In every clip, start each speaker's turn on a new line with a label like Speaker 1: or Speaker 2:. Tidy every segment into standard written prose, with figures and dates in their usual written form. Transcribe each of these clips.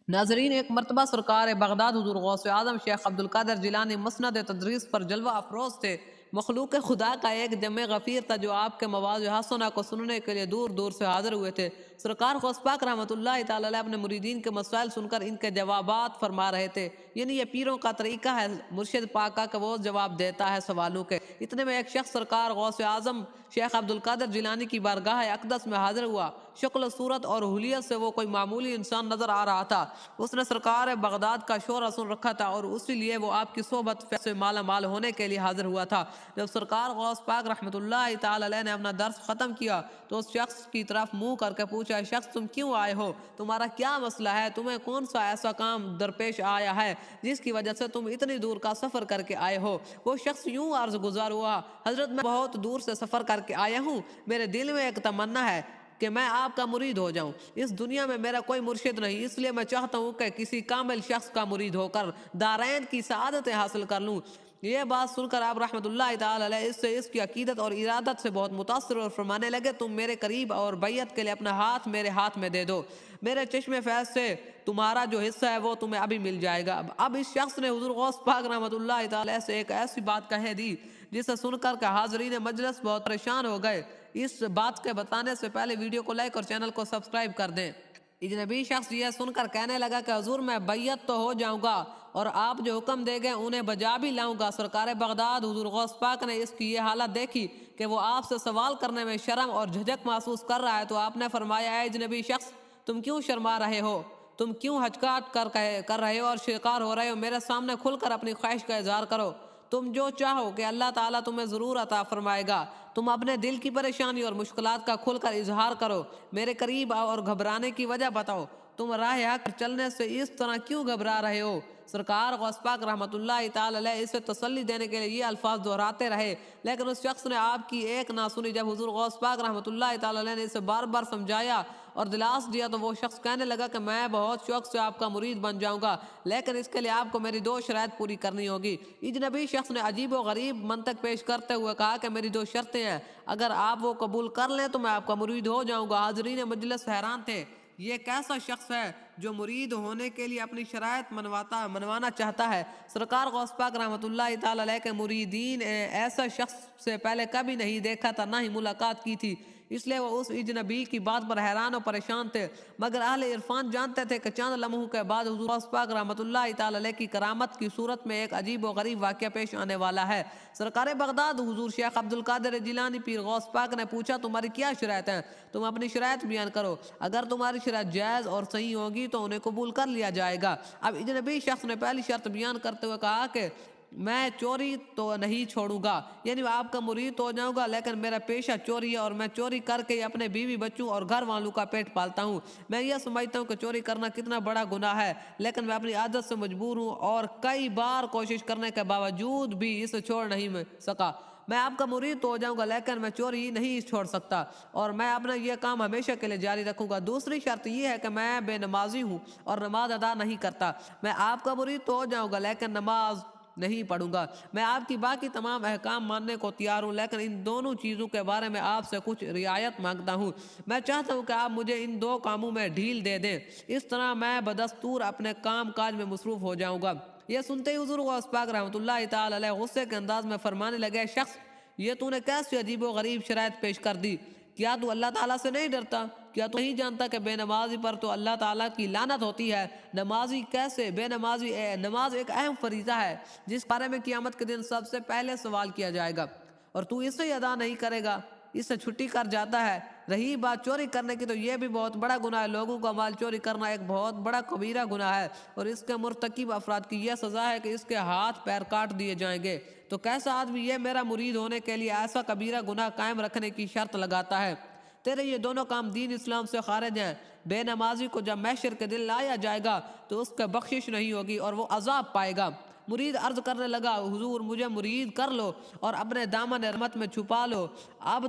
Speaker 1: ناظرین، ایک مرتبہ سرکار بغداد حضور غوث اعظم شیخ عبدالقادر جیلانی مسند تدریس پر جلوہ افروز تھے۔ مخلوق خدا کا ایک جمع غفیر تھا جو آپ کے مواعظ حسنہ کو سننے کے لیے دور دور سے حاضر ہوئے تھے۔ سرکار غوث پاک رحمۃ اللہ تعالی علیہ اپنے مریدین کے مسائل سن کر ان کے جوابات فرما رہے تھے۔ یعنی یہ پیروں کا طریقہ ہے، مرشد پاک کا کہ وہ جواب دیتا ہے سوالوں کے۔ اتنے میں ایک شخص سرکار غوث اعظم شیخ عبدالقادر جیلانی کی بارگاہ اقدس میں حاضر ہوا۔ شکل و صورت اور حلیت سے وہ کوئی معمولی انسان نظر آ رہا تھا۔ اس نے سرکار بغداد کا شورہ سن رکھا تھا اور اسی لیے وہ آپ کی صحبت سے مالا مال ہونے کے لیے حاضر ہوا تھا۔ جب سرکار غوث پاک رحمۃ اللہ تعالی علیہ نے اپنا درس ختم کیا تو اس شخص کی طرف منہ کر کے پوچھا، شخص تم کیوں آئے ہو؟ تمہارا کیا مسئلہ ہے؟ تمہیں کون سا ایسا کام درپیش آیا ہے جس کی وجہ سے تم اتنی دور کا سفر کر کے آئے ہو؟ وہ شخص یوں عرض گزار ہوا، حضرت میں بہت دور سے سفر کر کے آیا ہوں، میرے دل میں ایک تمنا ہے کہ میں آپ کا مرید ہو جاؤں۔ اس دنیا میں میرا کوئی مرشد نہیں، اس لیے میں چاہتا ہوں کہ کسی کامل شخص کا مرید ہو کر دارین کی سعادتیں حاصل کر لوں۔ یہ بات سن کر آپ رحمۃ اللہ تعالی علیہ اس کی عقیدت اور ارادت سے بہت متاثر اور فرمانے لگے، تم میرے قریب اور بیعت کے لیے اپنا ہاتھ میرے ہاتھ میں دے دو، میرے چشم فیض سے تمہارا جو حصہ ہے وہ تمہیں ابھی مل جائے گا۔ اب اس شخص نے حضور غوث پاک رحمۃ اللہ تعالی سے ایک ایسی بات کہہ دی جسے سن کر کہ حاضرین مجلس بہت پریشان ہو گئے۔ اس بات کے بتانے سے پہلے ویڈیو کو لائک اور چینل کو سبسکرائب کر دیں۔ اجنبی شخص یہ سن کر کہنے لگا کہ حضور میں بیعت تو ہو جاؤں گا اور آپ جو حکم دے گئے انہیں بجا بھی لاؤں گا۔ سرکار بغداد حضور غوث پاک نے اس کی یہ حالت دیکھی کہ وہ آپ سے سوال کرنے میں شرم اور جھجک محسوس کر رہا ہے تو آپ نے فرمایا، اے اجنبی شخص تم کیوں شرما رہے ہو؟ تم کیوں ہچکاہٹ کر رہے ہو اور شکار ہو رہے ہو؟ میرے سامنے کھل کر اپنی خواہش کا اظہار کرو، تم جو چاہو کہ اللہ تعالیٰ تمہیں ضرور عطا فرمائے گا۔ تم اپنے دل کی پریشانی اور مشکلات کا کھل کر اظہار کرو، میرے قریب آؤ اور گھبرانے کی وجہ بتاؤ، تم راہ حق چلنے سے اس طرح کیوں گھبرا رہے ہو؟ سرکار غوث پاک رحمۃ اللہ تعالی علیہ اسے تسلی دینے کے لیے یہ الفاظ دہراتے رہے، لیکن اس شخص نے آپ کی ایک نہ سنی۔ جب حضور غوث پاک رحمۃ اللہ تعالی علیہ نے اسے بار بار سمجھایا اور دلاس دیا تو وہ شخص کہنے لگا کہ میں بہت شوق سے آپ کا مرید بن جاؤں گا، لیکن اس کے لیے آپ کو میری دو شرائط پوری کرنی ہوگی۔ اجنبی شخص نے عجیب و غریب منطق پیش کرتے ہوئے کہا کہ میری دو شرطیں ہیں، اگر آپ وہ قبول کر لیں تو میں آپ کا مرید ہو جاؤں گا۔ حاضرین مجلس حیران تھے، یہ کیسا شخص ہے جو مرید ہونے کے لیے اپنی شرائط منوانا چاہتا ہے؟ سرکار غوث پاک رحمۃ اللہ تعالی علیہ کے مریدین ایسا شخص سے پہلے کبھی نہیں دیکھا تھا، نہ ہی ملاقات کی تھی، اس لیے وہ اس اجنبی کی بات پر حیران و پریشان تھے۔ مگر اہل عرفان جانتے تھے کہ چند لمحوں کے بعد حضور غوث پاک رحمۃ اللہ تعالی علیہ کی کرامت کی صورت میں ایک عجیب و غریب واقعہ پیش آنے والا ہے۔ سرکار بغداد حضور شیخ عبدالقادر جیلانی پیر غوث پاک نے پوچھا، تمہاری کیا شرائط ہیں؟ تم اپنی شرائط بیان کرو، اگر تمہاری شرائط جائز اور صحیح ہوگی تو انہیں قبول کر لیا جائے گا۔ اب اجنبی شخص نے پہلی شرط بیان کرتے ہوئے کہا کہ میں چوری تو نہیں چھوڑوں گا، یعنی آپ کا مرید تو ہو جاؤں گا لیکن میرا پیشہ چوری ہے اور میں چوری کر کے اپنے بیوی بچوں اور گھر والوں کا پیٹ پالتا ہوں۔ میں یہ سمجھتا ہوں کہ چوری کرنا کتنا بڑا گناہ ہے، لیکن میں اپنی عادت سے مجبور ہوں اور کئی بار کوشش کرنے کے باوجود بھی اسے چھوڑ نہیں سکا۔ میں آپ کا مرید تو ہو جاؤں گا لیکن میں چوری نہیں چھوڑ سکتا اور میں اپنا یہ کام ہمیشہ کے لیے جاری رکھوں گا۔ دوسری شرط یہ ہے کہ میں بے نمازی ہوں اور نماز ادا نہیں کرتا۔ میں آپ کا مرید تو ہو جاؤں گا لیکن نماز نہیں پڑھوں گا۔ میں آپ کی باقی تمام احکام ماننے کو تیار ہوں لیکن ان دونوں چیزوں کے بارے میں آپ سے کچھ رعایت مانگتا ہوں۔ میں چاہتا ہوں کہ آپ مجھے ان دو کاموں میں ڈھیل دے دیں، اس طرح میں بدستور اپنے کام کاج میں مصروف ہو جاؤں گا۔ یہ سنتے ہی حضور غوث پاک رحمۃ اللہ تعالی علیہ غصے کے انداز میں فرمانے لگے، شخص یہ تو نے کیسی عجیب و غریب شرائط پیش کر دی؟ کیا تو اللہ تعالیٰ سے نہیں ڈرتا؟ کیا تو نہیں جانتا کہ بے نمازی پر تو اللہ تعالیٰ کی لعنت ہوتی ہے؟ نمازی کیسے بے نمازی؟ نماز ایک اہم فریضہ ہے جس بارے میں قیامت کے دن سب سے پہلے سوال کیا جائے گا، اور تو اسے ادا نہیں کرے گا، اس سے چھٹی کر جاتا ہے۔ رہی بات چوری کرنے کی تو یہ بھی بہت بڑا گناہ ہے، لوگوں کا مال چوری کرنا ایک بہت بڑا کبیرہ گناہ ہے اور اس کے مرتکب افراد کی یہ سزا ہے کہ اس کے ہاتھ پیر کاٹ دیے جائیں گے۔ تو کیسا آدمی یہ میرا مرید ہونے کے لیے ایسا کبیرہ گناہ قائم رکھنے کی شرط لگاتا ہے؟ تیرے یہ دونوں کام دین اسلام سے خارج ہیں۔ بے نمازی کو جب محشر کے دن لایا جائے گا تو اس کا بخشش نہیں ہوگی اور وہ عذاب پائے گا۔ مرید عرض کرنے لگا، حضور مجھے مرید کر لو اور اپنے دامن رحمت میں چھپا لو، آپ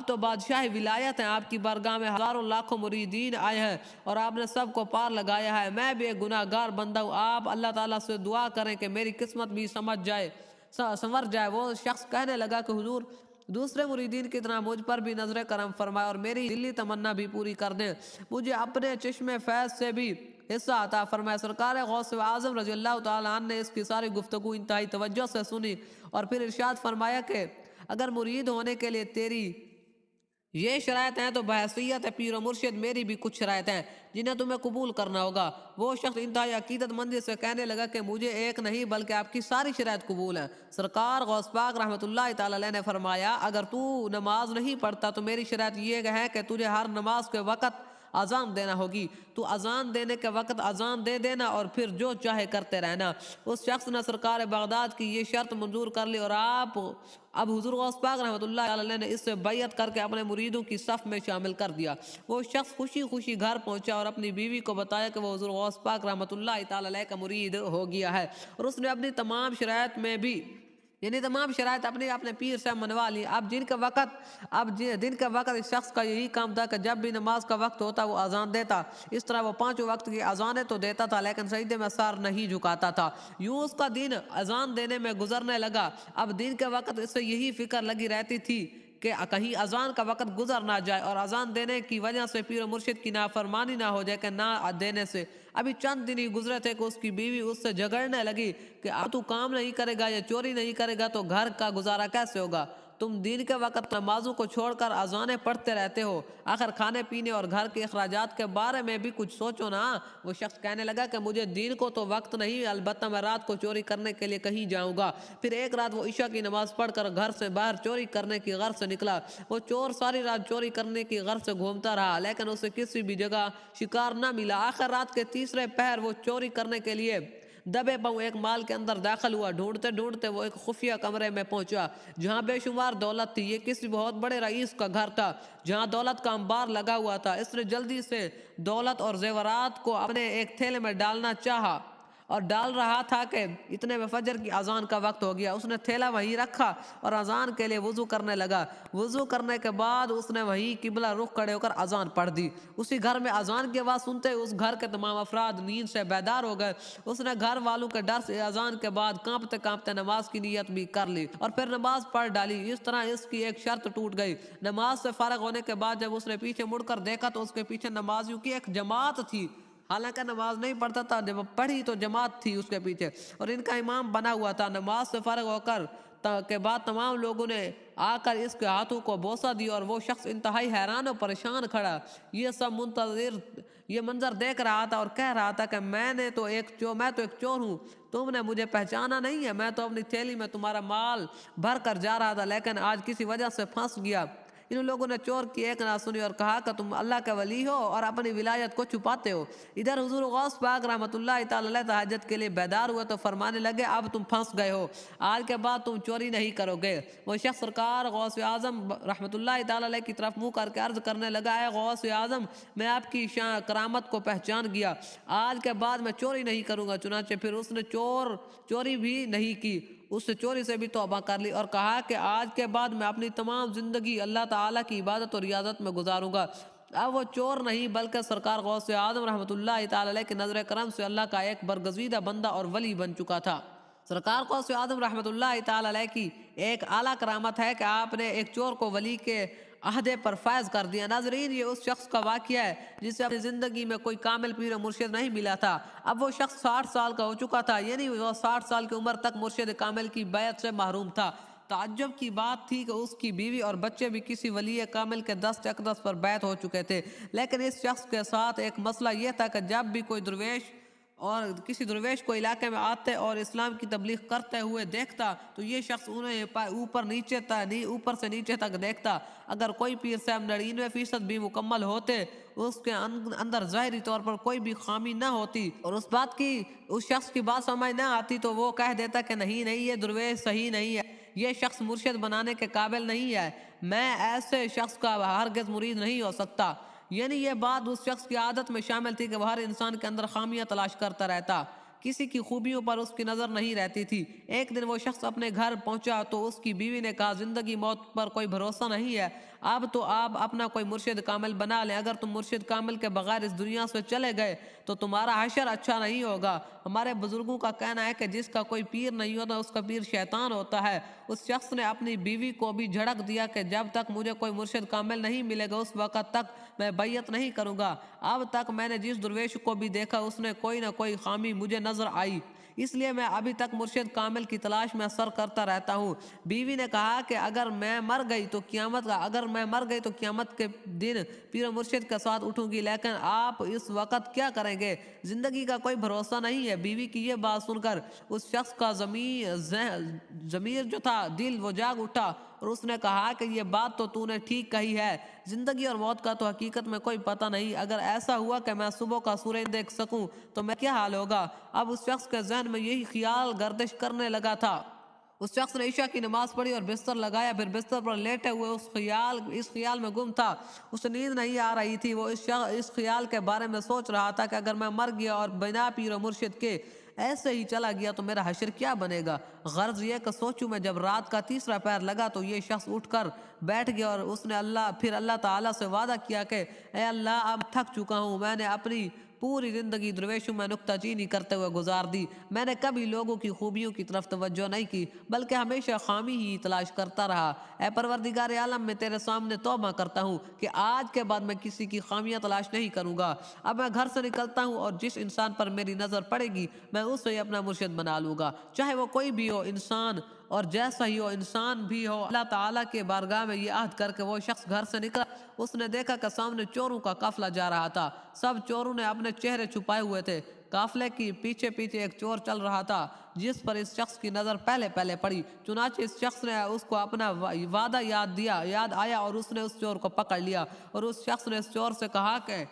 Speaker 1: تو بادشاہ ولایت ہیں، آپ کی بارگاہ میں ہزاروں لاکھوں مریدین آئے ہیں اور آپ نے سب کو پار لگایا ہے، میں بھی ایک گناہ گار بندہ ہوں، آپ اللہ تعالیٰ سے دعا کریں کہ میری قسمت بھی سنور جائے۔ وہ شخص کہنے لگا کہ حضور دوسرے مریدین کی طرح مجھ پر بھی نظر کرم فرمائے اور میری دلی تمنا بھی پوری کر دیں، مجھے اپنے چشم فیض سے بھی حصہ عطا فرمائے۔ سرکار غوث اعظم رضی اللہ تعالیٰ عنہ نے اس کی ساری گفتگو انتہائی توجہ سے سنی اور پھر ارشاد فرمایا کہ اگر مرید ہونے کے لیے تیری یہ شرائط ہیں تو بحیثیت پیر و مرشد میری بھی کچھ شرائط ہیں جنہیں تمہیں قبول کرنا ہوگا۔ وہ شخص انتہائی عقیدت مندی سے کہنے لگا کہ مجھے ایک نہیں بلکہ آپ کی ساری شرائط قبول ہیں۔ سرکار غوث پاک رحمۃ اللہ تعالی علیہ نے فرمایا اگر تو نماز نہیں پڑھتا تو میری شرائط یہ ہے کہ تجھے ہر نماز کے وقت اذان دینا ہوگی، تو اذان دینے کے وقت اذان دے دینا اور پھر جو چاہے کرتے رہنا۔ اس شخص نے سرکار بغداد کی یہ شرط منظور کر لی اور اب حضور غوث پاک رحمۃ اللہ علیہ نے اس سے بیعت کر کے اپنے مریدوں کی صف میں شامل کر دیا۔ وہ شخص خوشی خوشی گھر پہنچا اور اپنی بیوی کو بتایا کہ وہ حضور غوث پاک رحمۃ اللہ تعالی علیہ کا مرید ہو گیا ہے، اور اس نے اپنی تمام شرائط میں بھی تمام شرائط اپنے پیر سے منوا لی۔ اب دن کے وقت اس شخص کا یہی کام تھا کہ جب بھی نماز کا وقت ہوتا وہ اذان دیتا۔ اس طرح وہ 5 وقت کی اذانیں تو دیتا تھا لیکن سجدے میں سر نہیں جھکاتا تھا۔ یوں اس کا دن اذان دینے میں گزرنے لگا۔ اب دن کے وقت اس سے یہی فکر لگی رہتی تھی کہ کہیں اذان کا وقت گزر نہ جائے اور اذان دینے کی وجہ سے پیر و مرشد کی نافرمانی نہ ہو جائے کہ نہ دینے سے ابھی چند دن ہی گزرے تھے کہ اس کی بیوی اس سے جھگڑنے لگی کہ اب تو کام نہیں کرے گا یا چوری نہیں کرے گا تو گھر کا گزارا کیسے ہوگا؟ تم دین کے وقت نمازوں کو چھوڑ کر اذانیں پڑھتے رہتے ہو، آخر کھانے پینے اور گھر کے اخراجات کے بارے میں بھی کچھ سوچو نا۔ وہ شخص کہنے لگا کہ مجھے دین کو تو وقت نہیں، البتہ میں رات کو چوری کرنے کے لیے کہیں جاؤں گا۔ پھر ایک رات وہ عشاء کی نماز پڑھ کر گھر سے باہر چوری کرنے کی غرض سے نکلا۔ وہ چور ساری رات چوری کرنے کی غرض سے گھومتا رہا لیکن اسے کسی بھی جگہ شکار نہ ملا۔ آخر رات کے تیسرے پہر وہ چوری کرنے کے لیے دبے پاؤں ایک مال کے اندر داخل ہوا۔ ڈھونڈتے ڈھونڈتے وہ ایک خفیہ کمرے میں پہنچا جہاں بے شمار دولت تھی۔ یہ کسی بہت بڑے رئیس کا گھر تھا جہاں دولت کا انبار لگا ہوا تھا۔ اس نے جلدی سے دولت اور زیورات کو اپنے ایک تھیلے میں ڈالنا چاہا اور ڈال رہا تھا کہ اتنے میں فجر کی اذان کا وقت ہو گیا۔ اس نے تھیلا وہیں رکھا اور اذان کے لیے وضو کرنے لگا۔ وضو کرنے کے بعد اس نے وہیں قبلہ رخ کھڑے ہو کر اذان پڑھ دی۔ اسی گھر میں اذان کی آواز سنتے اس گھر کے تمام افراد نیند سے بیدار ہو گئے۔ اس نے گھر والوں کے ڈر سے اذان کے بعد کانپتے کانپتے نماز کی نیت بھی کر لی اور پھر نماز پڑھ ڈالی۔ اس طرح اس کی ایک شرط ٹوٹ گئی۔ نماز سے فارغ ہونے کے بعد جب اس نے پیچھے مڑ کر دیکھا تو اس کے پیچھے نمازیوں کی ایک جماعت تھی۔ حالانکہ نماز نہیں پڑھتا تھا، جب پڑھی تو جماعت تھی اس کے پیچھے اور ان کا امام بنا ہوا تھا۔ نماز سے فارغ ہو کر کے بعد تمام لوگوں نے آ کر اس کے ہاتھوں کو بوسہ دی اور وہ شخص انتہائی حیران و پریشان کھڑا یہ سب یہ منظر دیکھ رہا تھا اور کہہ رہا تھا کہ میں تو ایک چور ہوں، تم نے مجھے پہچانا نہیں ہے۔ میں تو اپنی تھیلی میں تمہارا مال بھر کر جا رہا تھا لیکن آج کسی وجہ سے پھنس گیا۔ ان لوگوں نے چور کی ایک نہ سنی اور کہا کہ تم اللہ کے ولی ہو اور اپنی ولایت کو چھپاتے ہو۔ ادھر حضور غوث پاک رحمۃ اللہ تعالی علیہ تہجد کے لیے بیدار ہوئے تو فرمانے لگے اب تم پھنس گئے ہو، آج کے بعد تم چوری نہیں کرو گے۔ وہ شخص سرکار غوث اعظم رحمۃ اللہ تعالی علیہ کی طرف منہ کر کے عرض کرنے لگا اے غوث اعظم، میں آپ کی شان کرامت کو پہچان گیا، آج کے بعد میں چوری نہیں کروں گا۔ چنانچہ پھر اس نے چوری بھی نہیں کی، اس سے چوری سے بھی توبہ کر لی اور کہا کہ آج کے بعد میں اپنی تمام زندگی اللہ تعالیٰ کی عبادت اور ریاضت میں گزاروں گا۔ اب وہ چور نہیں بلکہ سرکار غوث اعظم رحمۃ اللہ تعالی علیہ کے نظر کرم سے اللہ کا ایک برگزیدہ بندہ اور ولی بن چکا تھا۔ سرکار غوث اعظم رحمۃ اللہ تعالی علیہ کی ایک اعلیٰ کرامت ہے کہ آپ نے ایک چور کو ولی کے عہدے پر فائز کر دیا۔ ناظرین، یہ اس شخص کا واقعہ ہے جسے اپنی زندگی میں کوئی کامل پیر و مرشد نہیں ملا تھا۔ اب وہ شخص 60 سال کا ہو چکا تھا، یعنی وہ 60 سال کی عمر تک مرشد کامل کی بیعت سے محروم تھا۔ تعجب کی بات تھی کہ اس کی بیوی اور بچے بھی کسی ولی کامل کے دست اقدس پر بیعت ہو چکے تھے، لیکن اس شخص کے ساتھ ایک مسئلہ یہ تھا کہ جب بھی کوئی درویش اور کسی درویش کو علاقے میں آتے اور اسلام کی تبلیغ کرتے ہوئے دیکھتا تو یہ شخص انہیں اوپر سے نیچے تک دیکھتا۔ اگر کوئی پیر صاحب 99% بھی مکمل ہوتے، اس کے اندر ظاہری طور پر کوئی بھی خامی نہ ہوتی اور اس شخص کی بات سمجھ نہ آتی تو وہ کہہ دیتا کہ نہیں یہ درویش صحیح نہیں ہے، یہ شخص مرشد بنانے کے قابل نہیں ہے، میں ایسے شخص کا ہرگز مرید نہیں ہو سکتا۔ یعنی یہ بات اس شخص کی عادت میں شامل تھی کہ وہ ہر انسان کے اندر خامیاں تلاش کرتا رہتا۔ کسی کی خوبیوں پر اس کی نظر نہیں رہتی تھی۔ ایک دن وہ شخص اپنے گھر پہنچا تو اس کی بیوی نے کہا زندگی موت پر کوئی بھروسہ نہیں ہے، اب تو آپ اپنا کوئی مرشد کامل بنا لیں، اگر تم مرشد کامل کے بغیر اس دنیا سے چلے گئے تو تمہارا حشر اچھا نہیں ہوگا۔ ہمارے بزرگوں کا کہنا ہے کہ جس کا کوئی پیر نہیں ہوتا اس کا پیر شیطان ہوتا ہے۔ اس شخص نے اپنی بیوی کو بھی جھڑک دیا کہ جب تک مجھے کوئی مرشد کامل نہیں ملے گا اس وقت تک میں بیعت نہیں کروں گا۔ اب تک میں نے جس درویش کو بھی دیکھا اس نے کوئی نہ کوئی خامی مجھے نظر آئی، اس لیے میں ابھی تک مرشد کامل کی تلاش میں سر کرتا رہتا ہوں۔ بیوی نے کہا کہ اگر میں مر گئی تو قیامت کے دن پیر و مرشد کے ساتھ اٹھوں گی، لیکن آپ اس وقت کیا کریں گے؟ زندگی کا کوئی بھروسہ نہیں ہے۔ بیوی کی یہ بات سن کر اس شخص کا ضمیر جو تھا، دل وہ جاگ اٹھا اور اس نے کہا کہ یہ بات تو نے ٹھیک کہی ہے، زندگی اور موت کا تو حقیقت میں کوئی پتہ نہیں، اگر ایسا ہوا کہ میں صبح کا سورج دیکھ سکوں تو میں کیا حال ہوگا؟ اب اس شخص کے ذہن میں یہی خیال گردش کرنے لگا تھا۔ اس شخص نے عشاء کی نماز پڑھی اور بستر لگایا، پھر بستر پر لیٹے ہوئے اس خیال میں گم تھا۔ اسے نیند نہیں آ رہی تھی، وہ اس خیال کے بارے میں سوچ رہا تھا کہ اگر میں مر گیا اور بنا پیر و مرشد کے ایسے ہی چلا گیا تو میرا حشر کیا بنے گا؟ غرض یہ کہ سوچوں میں جب رات کا تیسرا پہر لگا تو یہ شخص اٹھ کر بیٹھ گیا اور اس نے اللہ تعالیٰ سے وعدہ کیا کہ اے اللہ اب تھک چکا ہوں، میں نے اپنی پوری زندگی درویشوں میں نکتہ چینی کرتے ہوئے گزار دی، میں نے کبھی لوگوں کی خوبیوں کی طرف توجہ نہیں کی بلکہ ہمیشہ خامی ہی تلاش کرتا رہا۔ اے پروردگار عالم، میں تیرے سامنے توبہ کرتا ہوں کہ آج کے بعد میں کسی کی خامیاں تلاش نہیں کروں گا۔ اب میں گھر سے نکلتا ہوں اور جس انسان پر میری نظر پڑے گی میں اسے اپنا مرشد بنا لوں گا، چاہے وہ کوئی بھی ہو، انسان اور جیسا ہی ہو، انسان بھی ہو۔ اللہ تعالیٰ کے بارگاہ میں یہ عہد کر کے وہ شخص گھر سے نکلا۔ اس نے دیکھا کہ سامنے چوروں کا قافلہ جا رہا تھا، سب چوروں نے اپنے چہرے چھپائے ہوئے تھے۔ قافلے کی پیچھے ایک چور چل رہا تھا جس پر اس شخص کی نظر پہلے پڑی، چنانچہ اس شخص نے اس کو اپنا وعدہ یاد آیا اور اس نے اس چور کو پکڑ لیا اور اس شخص نے اس چور سے کہا کہ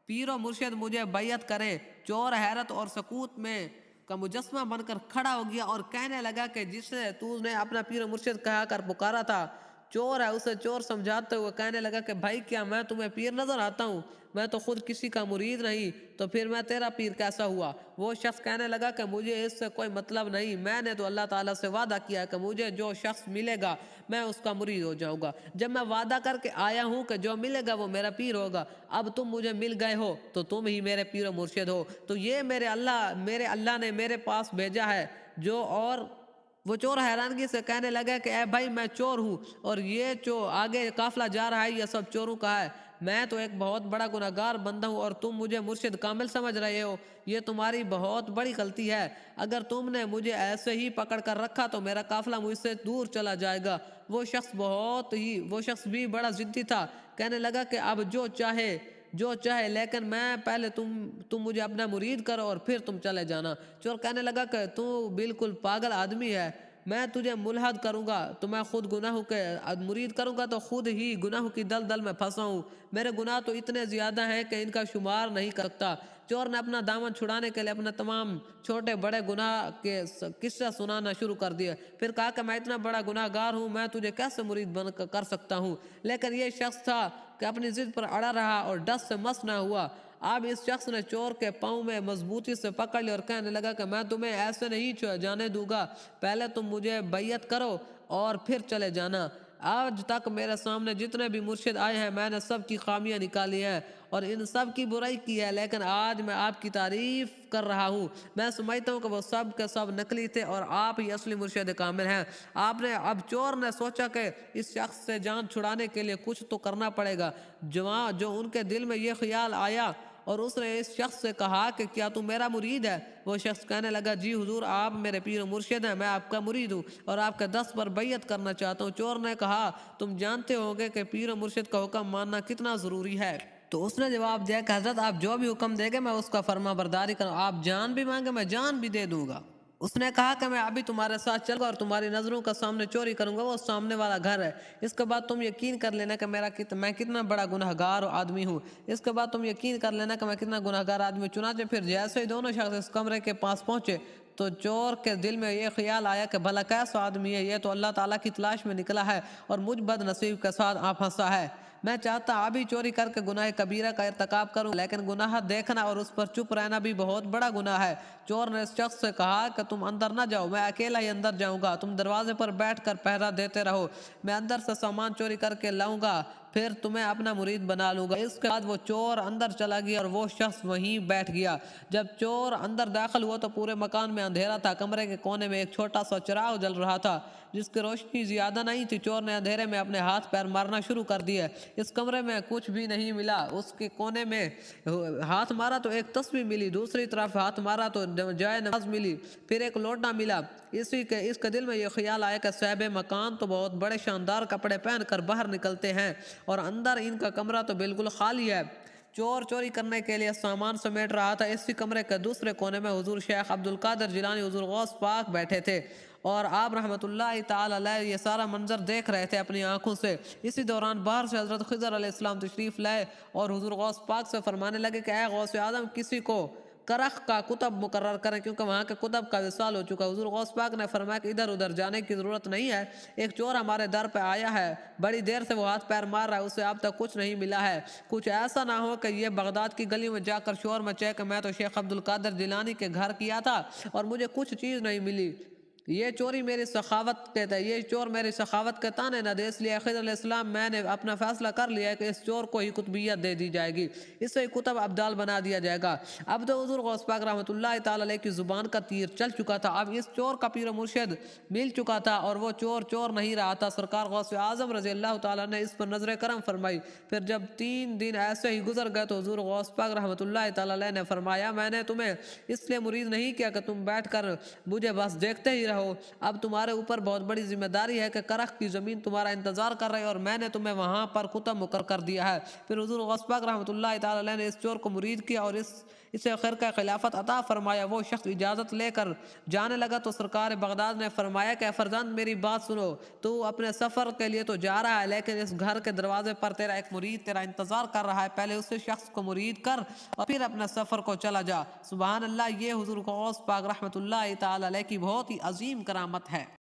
Speaker 1: پیر و مرشد مجھے بیعت کرے۔ چور حیرت اور سکوت میں کا مجسمہ بن کر کھڑا ہو گیا اور کہنے لگا کہ جسے تو نے اپنا پیر و مرشد کہا کر پکارا تھا چور ہے، اسے چور سمجھاتے ہوئے کہنے لگا کہ بھائی کیا میں تمہیں پیر نظر آتا ہوں؟ میں تو خود کسی کا مرید نہیں، تو پھر میں تیرا پیر کیسا ہوا؟ وہ شخص کہنے لگا کہ مجھے اس سے کوئی مطلب نہیں، میں نے تو اللہ تعالیٰ سے وعدہ کیا کہ مجھے جو شخص ملے گا میں اس کا مرید ہو جاؤں گا، جب میں وعدہ کر کے آیا ہوں کہ جو ملے گا وہ میرا پیر ہوگا، اب تم مجھے مل گئے ہو تو تم ہی میرے پیر و مرشد ہو، تو یہ میرے اللہ نے میرے پاس بھیجا ہے۔ وہ چور حیرانگی سے کہنے لگا کہ اے بھائی میں چور ہوں اور یہ جو آگے قافلہ جا رہا ہے یہ سب چوروں کا ہے، میں تو ایک بہت بڑا گناہگار بندہ ہوں اور تم مجھے مرشد کامل سمجھ رہے ہو، یہ تمہاری بہت بڑی غلطی ہے، اگر تم نے مجھے ایسے ہی پکڑ کر رکھا تو میرا قافلہ مجھ سے دور چلا جائے گا۔ وہ شخص بھی بڑا ضدی تھا، کہنے لگا کہ اب جو چاہے لیکن میں پہلے تم مجھے اپنا مرید کرو اور پھر تم چلے جانا۔ چور کہنے لگا کہ تو بالکل پاگل آدمی ہے، میں تجھے ملحد کروں گا تو میں خود گناہوں کے مرید کروں گا تو خود ہی گناہوں کی دلدل میں پھنسا ہوں، میرے گناہ تو اتنے زیادہ ہیں کہ ان کا شمار نہیں کرتا۔ چور نے اپنا دامن چھڑانے کے لیے اپنے تمام چھوٹے بڑے گناہ کے قصہ سنانا شروع کر دیا، پھر کہا کہ میں اتنا بڑا گناہ گار ہوں، میں تجھے کیسے مرید بن کر سکتا ہوں؟ لیکن یہ شخص تھا کہ اپنی ضد پر اڑا رہا اور ڈس سے مس نہ ہوا۔ اب اس شخص نے چور کے پاؤں میں مضبوطی سے پکڑ لیا اور کہنے لگا کہ میں تمہیں ایسے نہیں جانے دوں گا، پہلے تم مجھے بیعت کرو اور پھر چلے جانا۔ آج تک میرے سامنے جتنے بھی مرشد آئے ہیں میں نے سب کی خامیاں نکالی ہیں اور ان سب کی برائی کی ہے، لیکن آج میں آپ کی تعریف کر رہا ہوں۔ میں سمجھتا ہوں کہ وہ سب کے سب نقلی تھے اور آپ ہی اصلی مرشد کامل ہیں۔ اب چور نے سوچا کہ اس شخص سے جان چھڑانے کے لیے کچھ تو کرنا پڑے گا، جو ان کے دل میں یہ خیال آیا اور اس نے اس شخص سے کہا کہ کیا تم میرا مرید ہے؟ وہ شخص کہنے لگا جی حضور، آپ میرے پیر و مرشد ہیں، میں آپ کا مرید ہوں اور آپ کے دست پر بیعت کرنا چاہتا ہوں۔ چور نے کہا تم جانتے ہوگے کہ پیر و مرشد کا حکم ماننا کتنا ضروری ہے؟ تو اس نے جواب دیا کہ حضرت آپ جو بھی حکم دیں گے میں اس کا فرما برداری کروں، آپ جان بھی مانگے میں جان بھی دے دوں گا۔ اس نے کہا کہ میں ابھی تمہارے ساتھ چل گا اور تمہاری نظروں کا سامنے چوری کروں گا، وہ سامنے والا گھر ہے، اس کے بعد تم یقین کر لینا کہ میں کتنا بڑا گناہگار آدمی ہوں، اس کے بعد تم یقین کر لینا کہ میں کتنا گناہگار آدمی ہوں۔ چنانچہ پھر جیسے ہی دونوں شخص اس کمرے کے پاس پہنچے تو چور کے دل میں یہ خیال آیا کہ بھلا کیسا آدمی ہے، یہ تو اللہ تعالیٰ کی تلاش میں نکلا ہے اور مجھ بد نصیب کے ساتھ پھنسا ہے۔ میں چاہتا ابھی چوری کر کے گناہ کبیرہ کا ارتکاب کروں، لیکن گناہ دیکھنا اور اس پر چپ رہنا بھی بہت بڑا گناہ ہے۔ چور نے اس شخص سے کہا کہ تم اندر نہ جاؤ، میں اکیلا ہی اندر جاؤں گا، تم دروازے پر بیٹھ کر پہرا دیتے رہو، میں اندر سے سامان چوری کر کے لاؤں گا، پھر تمہیں اپنا مرید بنا لوں گا۔ اس کے بعد وہ چور اندر چلا گیا اور وہ شخص وہیں بیٹھ گیا۔ جب چور اندر داخل ہوا تو پورے مکان میں اندھیرا تھا۔ کمرے کے کونے میں ایک چھوٹا سا چراغ جل رہا تھا جس کی روشنی زیادہ نہیں تھی۔ چور نے اندھیرے میں اپنے ہاتھ پیر مارنا شروع کر دیے۔ اس کمرے میں کچھ بھی نہیں ملا۔ اس کے کونے میں ہاتھ مارا تو ایک تسبیح ملی، دوسری طرف ہاتھ مارا تو جائے نماز ملی، پھر ایک لوٹا ملا۔ اس کے دل میں یہ خیال آیا کہ صاحب مکان تو بہت بڑے شاندار کپڑے پہن کر باہر نکلتے ہیں اور اندر ان کا کمرہ تو بالکل خالی ہے۔ چور چوری کرنے کے لیے سامان سمیٹ رہا تھا۔ اسی کمرے کے دوسرے کونے میں حضور شیخ عبدالقادر جیلانی حضور غوث پاک بیٹھے تھے اور آپ رحمۃ اللہ تعالی علیہ یہ سارا منظر دیکھ رہے تھے اپنی آنکھوں سے۔ اسی دوران باہر سے حضرت خضر علیہ السلام تشریف لائے اور حضور غوث پاک سے فرمانے لگے کہ اے غوث اعظم، کسی کو کرخ کا کتب مقرر کریں کیونکہ وہاں کے کتب کا وصال ہو چکا۔ حضور غوث پاک نے فرمایا کہ ادھر ادھر جانے کی ضرورت نہیں ہے، ایک چور ہمارے در پہ آیا ہے، بڑی دیر سے وہ ہاتھ پیر مار رہا ہے، اسے اب تک کچھ نہیں ملا ہے۔ کچھ ایسا نہ ہو کہ یہ بغداد کی گلی میں جا کر شور مچائے کہ میں تو شیخ عبدالقادر جیلانی کے گھر کیا تھا اور مجھے کچھ چیز نہیں ملی، یہ چور میری سخاوت کے تانے نہ دے۔ اس لیے خضر علیہ السلام میں نے اپنا فیصلہ کر لیا ہے کہ اس چور کو ہی قطبیت دے دی جائے گی، اسے کتب ابدال بنا دیا جائے گا۔ اب تو حضور غوث پاک رحمۃ اللہ تعالی علیہ کی زبان کا تیر چل چکا تھا، اب اس چور کا پیر و مرشد مل چکا تھا اور وہ چور نہیں رہا تھا۔ سرکار غوث اعظم رضی اللہ تعالیٰ نے اس پر نظر کرم فرمائی۔ پھر جب 3 دن ایسے ہی گزر گئے تو حضور غوث پاک رحمۃ اللہ تعالی علیہ نے فرمایا میں نے تمہیں اس لیے مرید نہیں کیا کہ تم بیٹھ کر مجھے بس دیکھتے ہی رہو، اب تمہارے اوپر بہت بڑی ذمہ داری ہے کہ کرخ کی زمین تمہارا انتظار کر رہے اور میں نے تمہیں وہاں پر کتب مقرر کر دیا ہے۔ پھر حضور غوث پاک رحمۃ اللہ تعالی علیہ نے اس چور کو مرید کیا اور اسے خرقہ خلافت عطا فرمایا۔ وہ شخص اجازت لے کر جانے لگا تو سرکار بغداد نے فرمایا کہ فرزند میری بات سنو، تو اپنے سفر کے لیے تو جا رہا ہے لیکن اس گھر کے دروازے پر تیرا ایک مرید تیرا انتظار کر رہا ہے، پہلے اسے شخص کو مرید کر اور پھر اپنے سفر کو چلا جا۔ سبحان اللہ، یہ حضور غوث پاک رحمۃ اللہ تعالی علیہ کی بہت ہی عظیم کرامت ہے۔